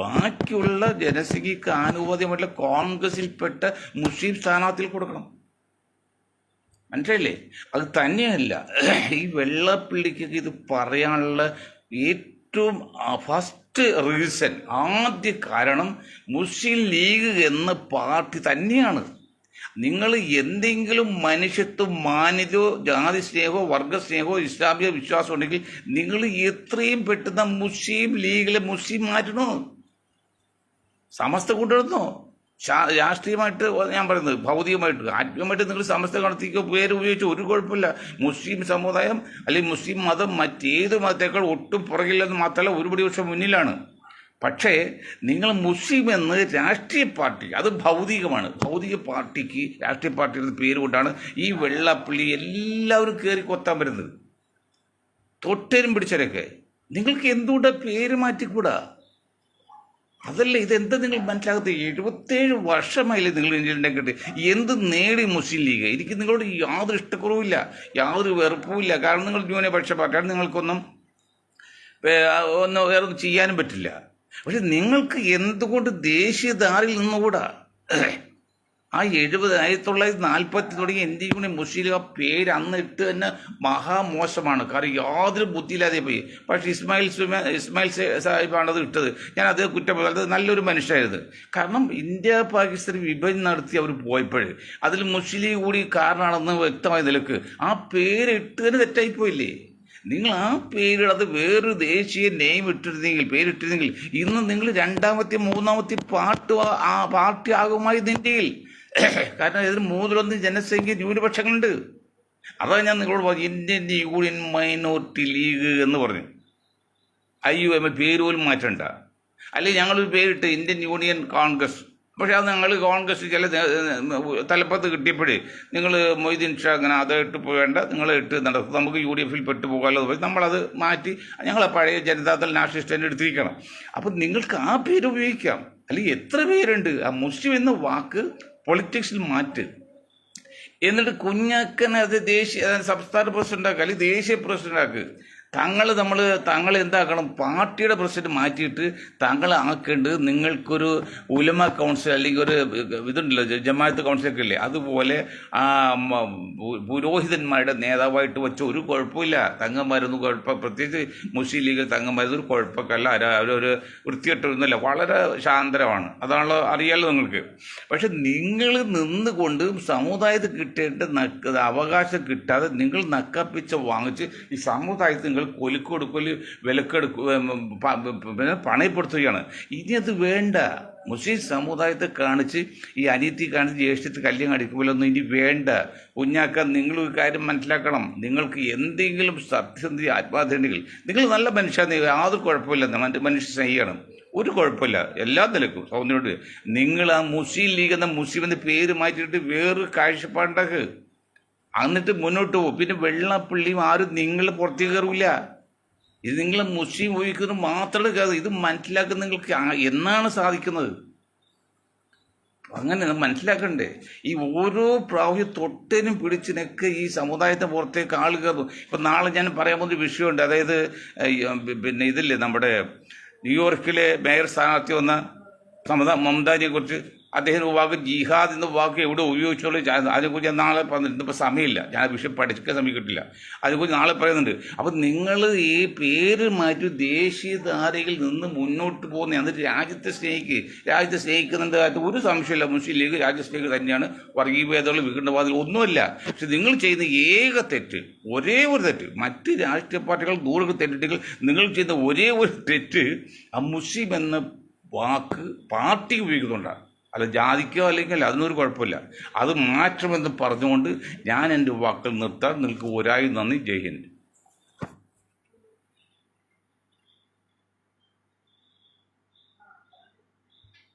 ബാക്കിയുള്ള ജനസംഖ്യക്ക് ആനുകൂല്യമായിട്ടുള്ള കോൺഗ്രസിൽപ്പെട്ട മുസ്ലിം സ്ഥാനാർത്ഥികൾ കൊടുക്കണം. മനസ്സിലായില്ലേ? അത് തന്നെയല്ല ഈ വെള്ളാപ്പള്ളിക്ക് ഇത് പറയാനുള്ള ഏറ്റവും ഫസ്റ്റ് റീസൺ, ആദ്യ കാരണം മുസ്ലിം ലീഗ് എന്ന പാർട്ടി തന്നെയാണ്. നിങ്ങൾ എന്തെങ്കിലും മനുഷ്യത്വം, മാന്യതയോ, ജാതി സ്നേഹമോ, വർഗസ്നേഹമോ, ഇസ്ലാമിക വിശ്വാസം ഉണ്ടെങ്കിൽ നിങ്ങൾ എത്രയും പെട്ടെന്ന് മുസ്ലിം ലീഗിലെ മുസ്ലിം മാറ്റണോ, സമസ്ത കൊണ്ടുവരുന്നോ. രാഷ്ട്രീയമായിട്ട് ഞാൻ പറയുന്നത്, ഭൗതികമായിട്ട് ആത്മീയമായിട്ട് നിങ്ങൾ സമസ്ത നടത്തിക്കോ, പേര് ഉപയോഗിച്ച് ഒരു കുഴപ്പമില്ല. മുസ്ലിം സമുദായം അല്ലെങ്കിൽ മുസ്ലിം മതം മറ്റേത് മതത്തേക്കാൾ ഒട്ടും പുറകില്ലെന്ന് മാത്രമല്ല, ഒരുപടി വർഷം മുന്നിലാണ്. പക്ഷേ നിങ്ങൾ മുസ്ലിം എന്ന് രാഷ്ട്രീയ പാർട്ടി, അത് ഭൗതികമാണ്. ഭൗതിക പാർട്ടിക്ക് രാഷ്ട്രീയ പാർട്ടിയുടെ പേര് കൊണ്ടാണ് ഈ വെള്ളാപ്പള്ളി എല്ലാവരും കയറി കൊത്താൻ വരുന്നത്. തൊട്ടേരും പിടിച്ചവരൊക്കെ. നിങ്ങൾക്ക് എന്തുകൊണ്ടാണ് പേര് മാറ്റിക്കൂടാ? അതല്ല, ഇതെന്താ നിങ്ങൾ മനസ്സിലാകത്ത്? 77 വർഷമായില്ലേ നിങ്ങൾ ഇന്ത്യയിലുണ്ടെങ്കിൽ എന്ത് നേടി മുസ്ലിം ലീഗ്? എനിക്ക് നിങ്ങളോട് യാതൊരു ഇഷ്ടക്കുറവില്ല, യാതൊരു വെറുപ്പുമില്ല. കാരണം നിങ്ങൾ ന്യൂനപക്ഷ പാർട്ടിയാണ്, നിങ്ങൾക്കൊന്നും വേറൊന്നും ചെയ്യാനും പറ്റില്ല. പക്ഷെ നിങ്ങൾക്ക് എന്തുകൊണ്ട് ദേശീയധാരയിൽ നിന്നുകൂടാ? ആ 1940 തുടങ്ങി ഇന്ത്യ യൂണിയൻ മുസ്ലിം ലീഗ് ആ പേര് അന്ന് ഇട്ട് തന്നെ മഹാമോശമാണ്. കാരണം യാതൊരു ബുദ്ധിയില്ലാതെ പോയി. പക്ഷേ ഇസ്മായിൽ സാഹിബാണ് അത് ഇട്ടത്. ഞാൻ അത് കുറ്റപ്പെടുന്നത്, നല്ലൊരു മനുഷ്യരായത്. കാരണം ഇന്ത്യ പാകിസ്ഥാൻ വിഭജനം നടത്തി അവർ പോയപ്പോൾ അതിൽ മുസ്ലിം ലീഗ് കൂടി കാരണമാണെന്ന് വ്യക്തമായ നിലക്ക് ആ പേര് ഇട്ട് തന്നെ തെറ്റായിപ്പോയില്ലേ? നിങ്ങൾ ആ പേരിടത് വേറൊരു ദേശീയ നെയിം പേരിട്ടിരുന്നെങ്കിൽ ഇന്ന് നിങ്ങൾ 2ാമത്തെ 3ാമത്തെ പാർട്ടി ആകുമായിരുന്നു ഇന്ത്യയിൽ. കാരണം ഇതിന് 3-1 ജനസംഖ്യ ന്യൂനപക്ഷങ്ങളുണ്ട്. അതാണ് ഞാൻ നിങ്ങളോട് പറഞ്ഞു, ഇന്ത്യൻ യൂണിയൻ മൈനോറിറ്റി ലീഗ് എന്ന് പറഞ്ഞു. IUM പേര് പോലും മാറ്റണ്ട. അല്ലെങ്കിൽ ഞങ്ങളൊരു പേരിട്ട് ഇന്ത്യൻ യൂണിയൻ കോൺഗ്രസ്. പക്ഷേ അത് ഞങ്ങൾ കോൺഗ്രസ് ചില തലപ്പത്ത് കിട്ടിയപ്പോഴേ നിങ്ങൾ മൊയ്തീൻ ഷാ അങ്ങനെ അതായിട്ട് പോകേണ്ട, നിങ്ങൾ ഇട്ട് നടക്കും, നമുക്ക് UDF പെട്ടു പോകാമല്ലോ. നമ്മളത് മാറ്റി ഞങ്ങളെ പഴയ ജനതാദൾ നാഷണലിസ്റ്റ് എടുത്തിരിക്കണം. അപ്പം നിങ്ങൾക്ക് ആ പേര് ഉപയോഗിക്കാം. അല്ലെങ്കിൽ എത്ര പേരുണ്ട്? ആ മുസ്ലിം എന്ന വാക്ക് പൊളിറ്റിക്സിൽ മാറ്റ്. എന്നിട്ട് കുഞ്ഞാക്കനെ അത് സംസ്ഥാന പ്രസിഡന്റ് ആക്കുക, അല്ലെങ്കിൽ ദേശീയ പ്രസിഡന്റ് ആക്കുക. താങ്കൾ എന്താക്കണം? പാർട്ടിയുടെ പ്രസിഡന്റ് മാറ്റിയിട്ട് താങ്കൾ ആക്കേണ്ടത് നിങ്ങൾക്കൊരു ഉലമ കൗൺസിൽ അല്ലെങ്കിൽ ഒരു ഇതുണ്ടല്ലോ, ജമാഅത്ത് കൗൺസിലൊക്കെ ഇല്ലേ, അതുപോലെ പുരോഹിതന്മാരുടെ നേതാവായിട്ട് വെച്ച ഒരു കുഴപ്പമില്ല. തങ്ങന്മാരൊന്നും പ്രത്യേകിച്ച് മുസ്ലിം ലീഗിൽ തങ്ങന്മാരൊരു കുഴപ്പമല്ല. അവരൊരു വൃത്തികെട്ടൊന്നുമല്ല, വളരെ ശാന്തരമാണ്. അതാണല്ലോ അറിയാമല്ലോ നിങ്ങൾക്ക്. പക്ഷെ നിങ്ങൾ നിന്നുകൊണ്ട് സമുദായത്തിൽ കിട്ടേണ്ട അവകാശം കിട്ടാതെ നിങ്ങൾ നക്കാപ്പിച്ച വാങ്ങിച്ച് ഈ സമുദായത്തിൽ നിങ്ങൾ കൊലിക്കൊടുക്കല് പിന്നെ പണയപ്പെടുത്തുകയാണ്. ഇനി അത് വേണ്ട. മുസ്ലിം സമുദായത്തെ കാണിച്ച് ഈ അനീതി കാണിച്ച് ജ്യേഷ്ഠത്തെ കല്യാണം അടിക്കുമ്പോഴൊന്നും ഇനി വേണ്ട. കുഞ്ഞാക്കാൻ നിങ്ങൾ ഒരു കാര്യം മനസ്സിലാക്കണം. നിങ്ങൾക്ക് എന്തെങ്കിലും സത്യസന്ധി ആത്മാർത്ഥതയുണ്ടെങ്കിൽ നിങ്ങൾ നല്ല മനുഷ്യന് യാതൊരു കുഴപ്പമില്ല, മനുഷ്യ സ്നേഹിയാണ്, ഒരു കുഴപ്പമില്ല, എല്ലാ നിലക്കും സൗന്ദര്യം. നിങ്ങൾ ആ മുസ്ലിം ലീഗ് എന്ന മുസ്ലിം എന്ന പേര് മാറ്റിയിട്ട് വേറൊരു കാഴ്ചപ്പാടുണ്ടാക്കുക, എന്നിട്ട് മുന്നോട്ട് പോകും. പിന്നെ വെള്ളാപ്പള്ളിയും ആരും നിങ്ങൾ പുറത്തേക്ക് കയറില്ല. ഇത് നിങ്ങൾ മുസ്ലിം ഉപയോഗിക്കുന്നത് മാത്രമേ കയറി. ഇത് മനസ്സിലാക്കുന്ന നിങ്ങൾക്ക് എന്നാണ് സാധിക്കുന്നത്? അങ്ങനെ മനസ്സിലാക്കണ്ടേ? ഈ ഓരോ പ്രാവശ്യം തൊട്ടേനും പിടിച്ചിനൊക്കെ ഈ സമുദായത്തെ പുറത്തേക്ക് ആൾ കയറും. ഇപ്പം നാളെ ഞാൻ പറയാൻ പോകുന്നൊരു വിഷയമുണ്ട്. അതായത് പിന്നെ ഇതില്ലേ, നമ്മുടെ ന്യൂയോർക്കിലെ മേയർ സ്ഥാനാർത്ഥി വന്ന മമതാജിയെ കുറിച്ച് അദ്ദേഹം വാക്ക് ജിഹാദ് എന്ന വാക്ക് എവിടെ ഉപയോഗിച്ചോളൂ, അതിനെക്കുറിച്ച് ഞാൻ നാളെ പറഞ്ഞിട്ട് ഇപ്പോൾ സമയമില്ല, ഞാൻ വിഷയം പഠിക്കാൻ സമയം കിട്ടില്ല, അതിനെക്കുറിച്ച് നാളെ പറയുന്നുണ്ട്. അപ്പം നിങ്ങൾ ഈ പേര് മാറ്റി ദേശീയധാരയിൽ നിന്ന് മുന്നോട്ട് പോകുന്ന, എന്നിട്ട് രാജ്യത്തെ സ്നേഹിക്കുന്നുണ്ട് കാര്യത്തിൽ ഒരു സംശയമില്ല. മുസ്ലിം ലീഗ് രാജ്യത്തെ സ്നേഹിക്കുക തന്നെയാണ്. വർഗീയഭേദങ്ങൾ, വിഘടനവാദികൾ ഒന്നുമല്ല. പക്ഷെ നിങ്ങൾ ചെയ്യുന്ന ഏക തെറ്റ്, ഒരേ ഒരു തെറ്റ്, മറ്റ് രാഷ്ട്രീയ പാർട്ടികൾ ദൂരെ തെറ്റിട്ടുകൾ നിങ്ങൾ ചെയ്യുന്ന ഒരേ ഒരു തെറ്റ് ആ മുസ്ലിം എന്ന വാക്ക് പാർട്ടിക്ക് ഉപയോഗിക്കുന്നുണ്ടാണ്. അല്ല ജാതിക്കോ അല്ലെങ്കിൽ അതിനൊരു കുഴപ്പമില്ല. അത് മാറ്റമെന്ന് പറഞ്ഞുകൊണ്ട് ഞാൻ എൻ്റെ വാക്കുകൾ നിർത്താൻ നിങ്ങൾക്ക് ഒരായി നന്ദി. ജയ് ഹിന്ദ്.